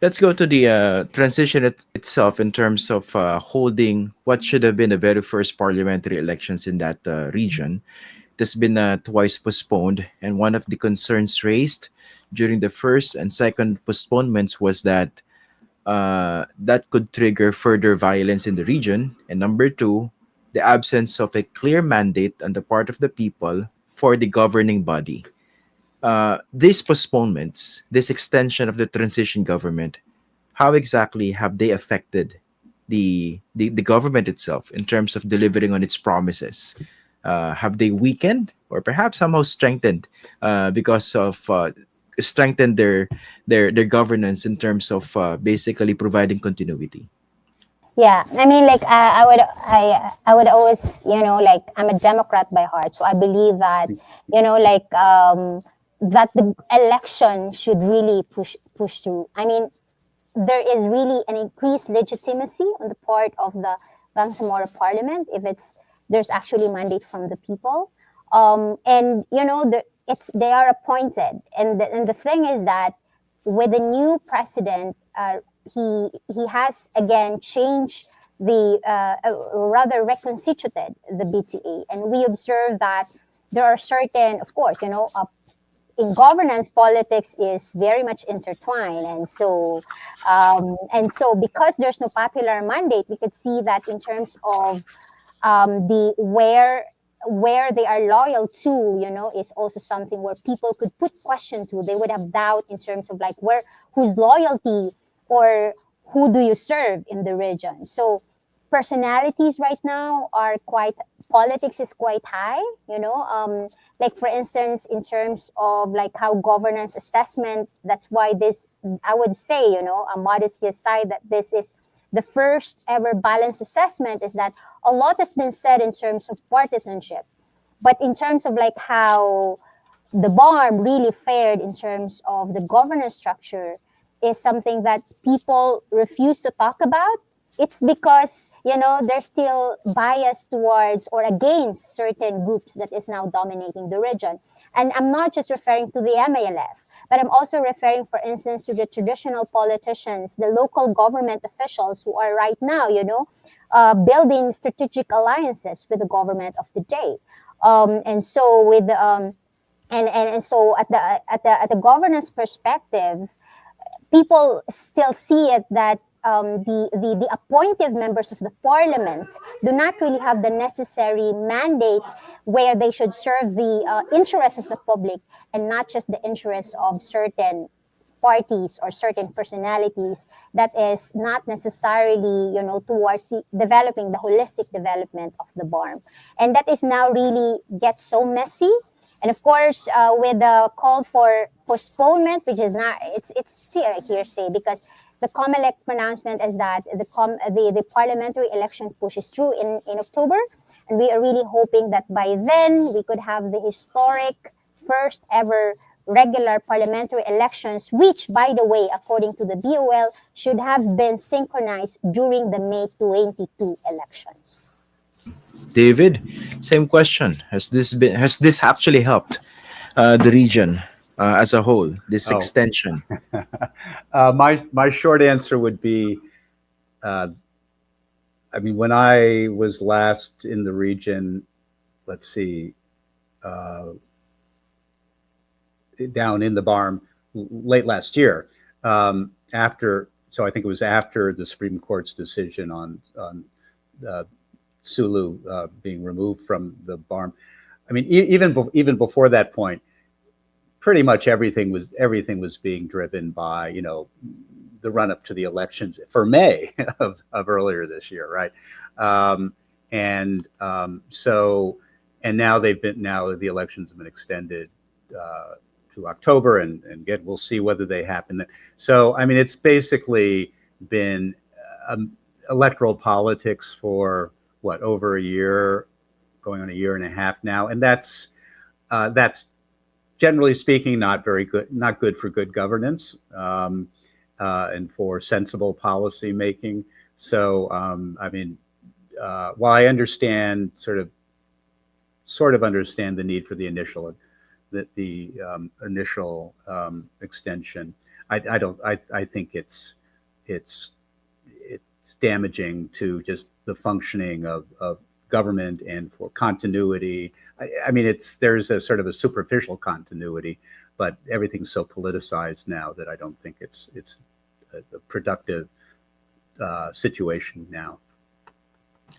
Let's go to the transition itself in terms of holding what should have been the very first parliamentary elections in that region. It has been twice postponed, and one of the concerns raised during the first and second postponements was that that could trigger further violence in the region. And number two, the absence of a clear mandate on the part of the people for the governing body. These postponements, this extension of the transition government, how exactly have they affected the government itself in terms of delivering on its promises? Have they weakened or perhaps somehow strengthened because of strengthened their governance in terms of basically providing continuity? Yeah, I mean, like I would always, like I'm a Democrat by heart, so I believe that, like that the election should really push through. I mean, there is really an increased legitimacy on the part of the Bangsamoro Parliament if there's actually mandate from the people, and they are appointed, and the thing is that with the new president, he has again changed the rather reconstituted the BTA, and we observe that there are certain, of course, in governance, politics is very much intertwined, and so because there's no popular mandate, we could see that in terms of the where they are loyal to, is also something where people could put question to. They would have doubt in terms of like whose loyalty or who do you serve in the region. So personalities right now are quite politics is quite high, like for instance in terms of like how governance assessment. That's why this, I would say, a modesty aside, that this is the first ever balanced assessment, is that a lot has been said in terms of partisanship, but in terms of like how the BARMM really fared in terms of the governance structure is something that people refuse to talk about. It's because they're still biased towards or against certain groups that is now dominating the region. And I'm not just referring to the MALF, but I'm also referring, for instance, to the traditional politicians, the local government officials who are right now, building strategic alliances with the government of the day. And so with and so at the governance perspective, people still see it that the appointed members of the parliament do not really have the necessary mandate where they should serve the interests of the public and not just the interests of certain parties or certain personalities that is not necessarily towards developing the holistic development of the BARMM. And that is now really gets so messy. And of course, with the call for postponement, which is not, it's still a hearsay, because the COMELEC pronouncement is that the parliamentary election pushes through in October, and we are really hoping that by then we could have the historic first ever regular parliamentary elections, which, by the way, according to the BOL, should have been synchronized during the May 22 elections. David, same question. Has this actually helped the region as a whole? This Oh, extension. my short answer would be, uh, I mean, when I was last in the region, let's see, uh, down in the BARMM late last year, so I think it was after the Supreme Court's decision on uh, Sulu being removed from the BARMM. I mean, even before that point, pretty much everything was being driven by the run up to the elections for May of earlier this year, right? So and now the elections have been extended to October, and again we'll see whether they happen. So I mean, it's basically been electoral politics for what, over a year, going on a year and a half now, and that's generally speaking not very good, not good for good governance, and for sensible policy making. So I mean, while I understand sort of understand the need for the initial extension. I don't. I think it's it's damaging to just the functioning of government and for continuity. I mean, there's a sort of a superficial continuity, but everything's so politicized now that I don't think it's a productive situation now.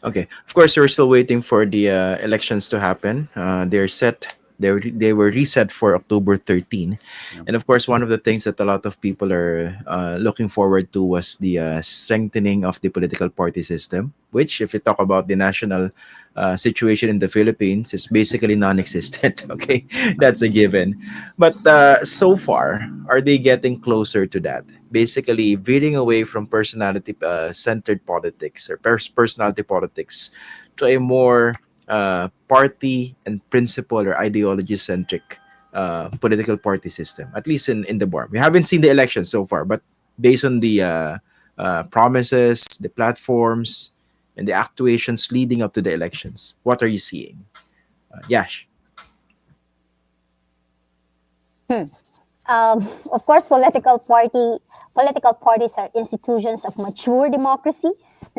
Okay. Of course, we're still waiting for the elections to happen. They're set. They were reset for October 13. You know? And of course, one of the things that a lot of people are looking forward to was the strengthening of the political party system, which, if you talk about the national situation in the Philippines, is basically non-existent. Okay, that's a given. But so far, are they getting closer to that? Basically, veering away from personality centered politics or personality politics to a more party and principle or ideology centric political party system, at least in the BARMM. We haven't seen the election so far, but based on the promises, the platforms, and the actuations leading up to the elections, what are you seeing? Yash. Hmm. Of course, political parties are institutions of mature democracies,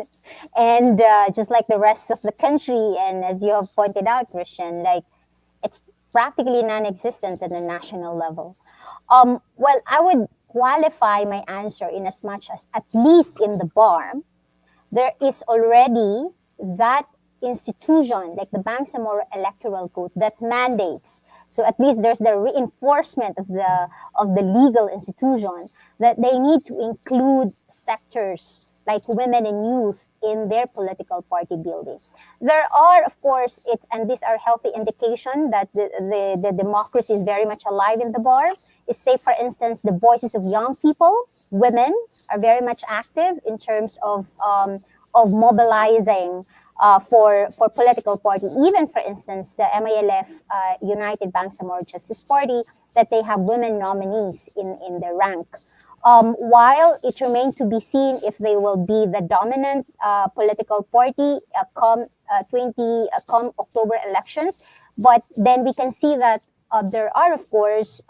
and just like the rest of the country, and as you have pointed out, Christian, like it's practically non-existent at the national level. Well, I would qualify my answer in as much as at least in the BARM, there is already that institution, like the Bangsamoro Electoral Code, that mandates. So at least there's the reinforcement of the legal institution that they need to include sectors like women and youth in their political party building. There are, of course, and these are healthy indication that the democracy is very much alive in the bar. Is say, for instance, the voices of young people, women are very much active in terms of mobilizing for political party. Even, for instance, the MILF United Bangsamoro Justice Party, that they have women nominees in their rank. While it remains to be seen if they will be the dominant political party come October elections, but then we can see that there are, of course,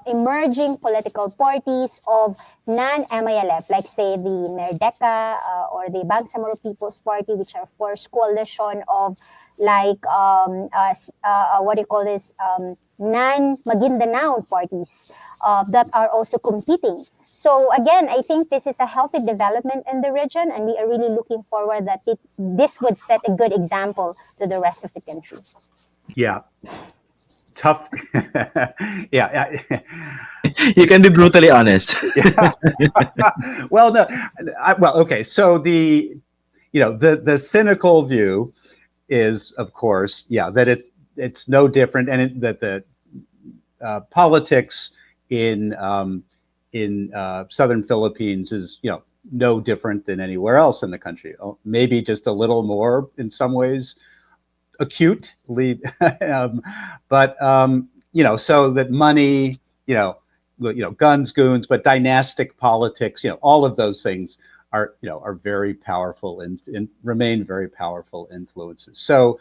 emerging political parties of non-MILF, like say the Merdeka or the Bangsamoro People's Party, which are, of course, coalition of like what do you call this, non-Maguindanao parties that are also competing. So again, I think this is a healthy development in the region, and we are really looking forward that this would set a good example to the rest of the country. Yeah, tough. Yeah, You can be brutally honest. yeah. Well, no, well, okay. So the cynical view is, of course, yeah, that it's no different, and that the politics in southern Philippines is no different than anywhere else in the country. Maybe just a little more in some ways acute, but so that money, guns, goons, but dynastic politics, all of those things are very powerful and remain very powerful influences. So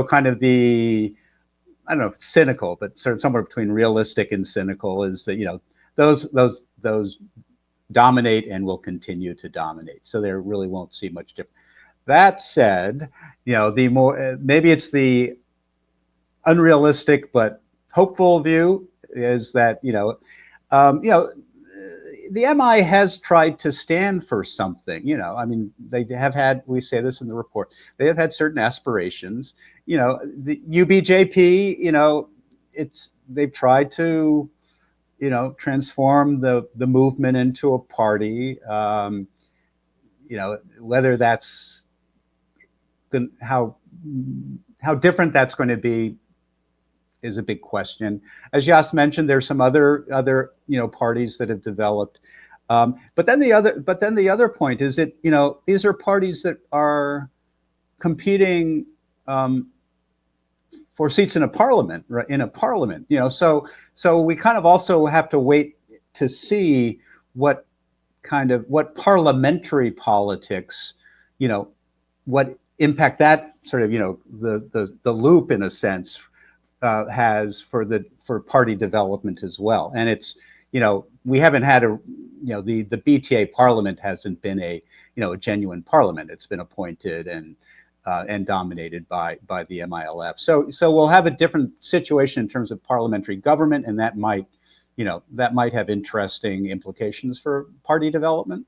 kind of I don't know if cynical, but sort of somewhere between realistic and cynical is that those dominate and will continue to dominate. So there really won't see much difference. That said, the more maybe it's the unrealistic but hopeful view is that the MI has tried to stand for something. I mean, they have had. We say this in the report. They have had certain aspirations. The UBJP. They've tried to transform the movement into a party. Whether that's how different that's going to be is a big question. As Jas mentioned, there's some other parties that have developed. But then the other point is that these are parties that are competing for seats in a parliament, right? In a parliament, so we kind of also have to wait to see what parliamentary politics, what impact that sort of the loop in a sense has for party development as well. And it's we haven't had the BTA parliament hasn't been a genuine parliament. It's been appointed and dominated by the MILF. So we'll have a different situation in terms of parliamentary government, and that might have interesting implications for party development.